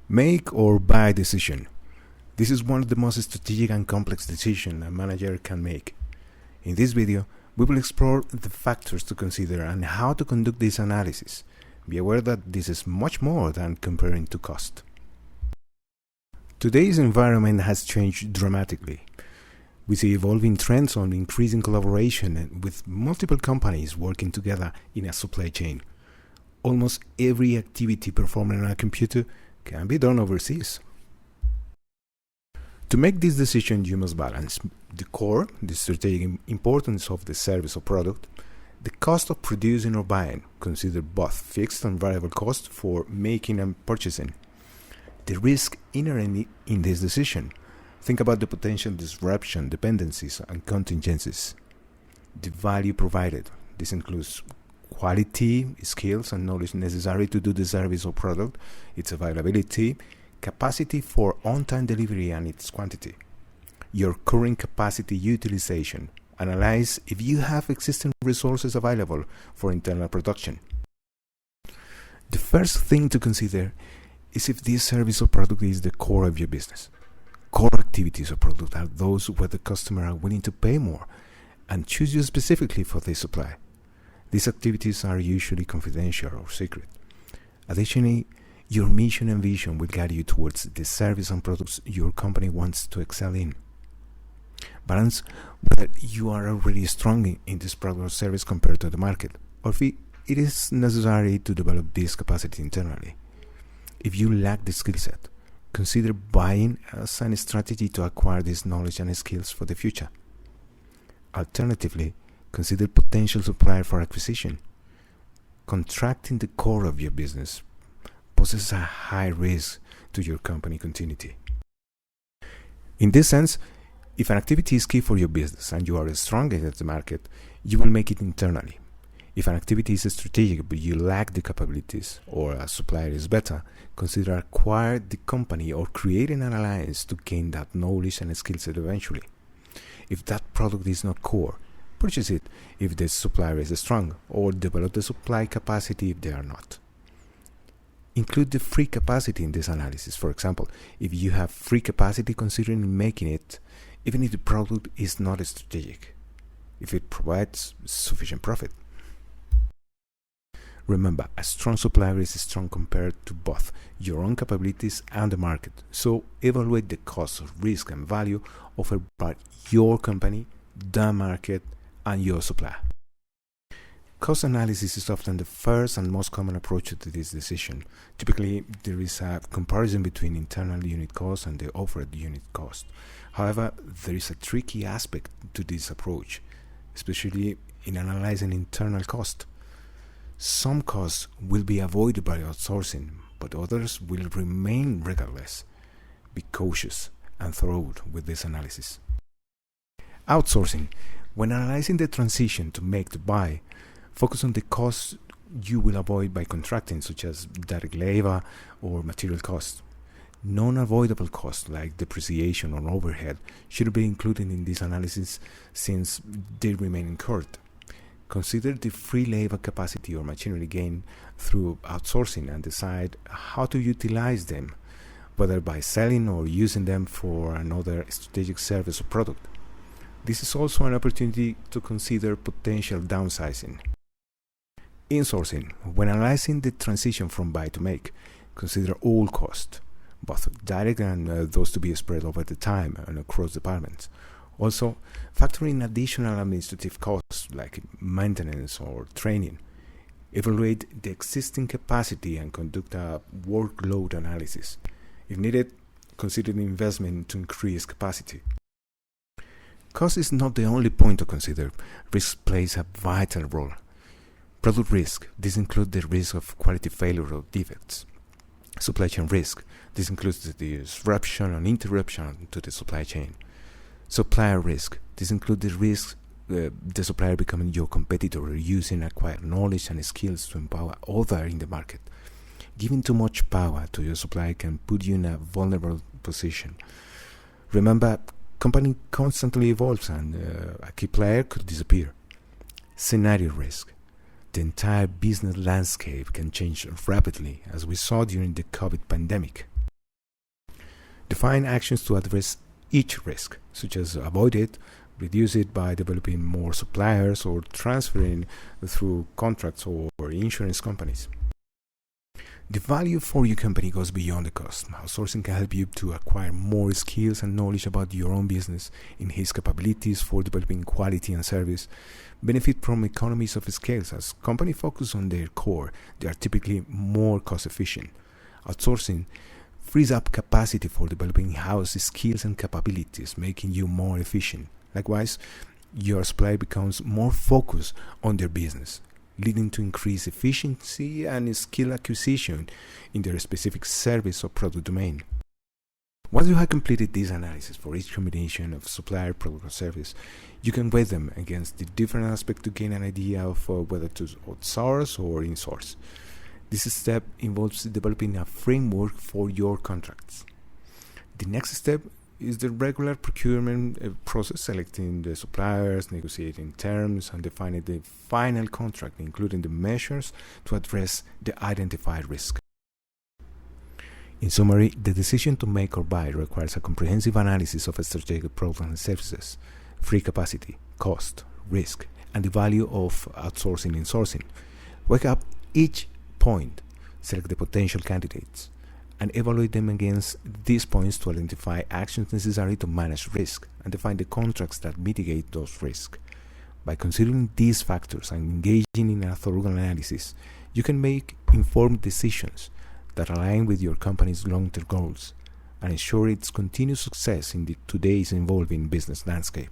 Make or buy decision. This is one of the most strategic and complex decisions a manager can make. In this video, we will explore the factors to consider and how to conduct this analysis. Be aware that this is much more than comparing to cost. Today's environment has changed dramatically. We see evolving trends on increasing collaboration with multiple companies working together in a supply chain. Almost every activity performed on a computer can be done overseas. To make this decision, you must balance the core, the strategic importance of the service or product, the cost of producing or buying, consider both fixed and variable costs for making and purchasing, the risk inherent in this decision. Think about the potential disruption, dependencies, and contingencies. The value provided. This includes quality, skills, and knowledge necessary to do the service or product, its availability, capacity for on-time delivery, and its quantity. Your current capacity utilization. Analyze if you have existing resources available for internal production. The first thing to consider is if this service or product is the core of your business. Core activities or products are those where the customer are willing to pay more and choose you specifically for their supply. These activities are usually confidential or secret. Additionally, your mission and vision will guide you towards the service and products your company wants to excel in. Balance whether you are already strong in this product or service compared to the market, or if it is necessary to develop this capacity internally. If you lack the skill set, consider buying as a strategy to acquire this knowledge and skills for the future. Alternatively, consider potential supplier for acquisition. Contracting the core of your business poses a high risk to your company continuity. In this sense, if an activity is key for your business and you are strong in the market, you will make it internally. If an activity is strategic but you lack the capabilities, or a supplier is better, consider acquiring the company or creating an alliance to gain that knowledge and skill set eventually. If that product is not core, purchase it if the supplier is strong, or develop the supply capacity if they are not. Include the free capacity in this analysis. For example, if you have free capacity, consider making it even if the product is not strategic, if it provides sufficient profit. Remember, a strong supplier is strong compared to both your own capabilities and the market. So evaluate the cost, risk, and value offered by your company, the market, and your supplier. Cost analysis is often the first and most common approach to this decision. Typically, there is a comparison between internal unit cost and the offered unit cost. However, there is a tricky aspect to this approach, especially in analyzing internal cost. Some costs will be avoided by outsourcing, but others will remain regardless. Be cautious and thorough with this analysis. Outsourcing. When analyzing the transition to make to buy, focus on the costs you will avoid by contracting, such as direct labor or material costs. Non-avoidable costs like depreciation or overhead should be included in this analysis since they remain incurred. Consider the free labor capacity or machinery gain through outsourcing and decide how to utilize them, whether by selling or using them for another strategic service or product. This is also an opportunity to consider potential downsizing. Insourcing. When analyzing the transition from buy to make, consider all costs, both direct and those to be spread over the time and across departments. Also, factor in additional administrative costs like maintenance or training. Evaluate the existing capacity and conduct a workload analysis. If needed, consider the investment to increase capacity. Cost is not the only point to consider. Risk plays a vital role. Product risk. This includes the risk of quality failure or defects. Supply chain risk. This includes the disruption and interruption to the supply chain. Supplier risk. This includes the risk the supplier becoming your competitor or using acquired knowledge and skills to empower others in the market. Giving too much power to your supplier can put you in a vulnerable position. Remember, company constantly evolves and a key player could disappear. Scenario risk. The entire business landscape can change rapidly, as we saw during the COVID pandemic. Define actions to address each risk, such as avoid it, reduce it by developing more suppliers or transferring through contracts or insurance companies. The value for your company goes beyond the cost. Outsourcing can help you to acquire more skills and knowledge about your own business, enhance capabilities for developing quality and service, benefit from economies of scale. As companies focus on their core, they are typically more cost efficient. Outsourcing frees up capacity for developing in-house skills and capabilities, making you more efficient. Likewise, your supplier becomes more focused on their business, leading to increased efficiency and skill acquisition in their specific service or product domain. Once you have completed this analysis for each combination of supplier, product, or service, you can weigh them against the different aspects to gain an idea of whether to outsource or insource. This step involves developing a framework for your contracts. The next step is the regular procurement process, selecting the suppliers, negotiating terms, and defining the final contract, including the measures to address the identified risk. In summary, the decision to make or buy requires a comprehensive analysis of strategic products and services, free capacity, cost, risk, and the value of outsourcing and insourcing. Weigh up each point, select the potential candidates, and evaluate them against these points to identify actions necessary to manage risk and define the contracts that mitigate those risks. By considering these factors and engaging in a thorough analysis, you can make informed decisions that align with your company's long-term goals and ensure its continued success in today's evolving business landscape.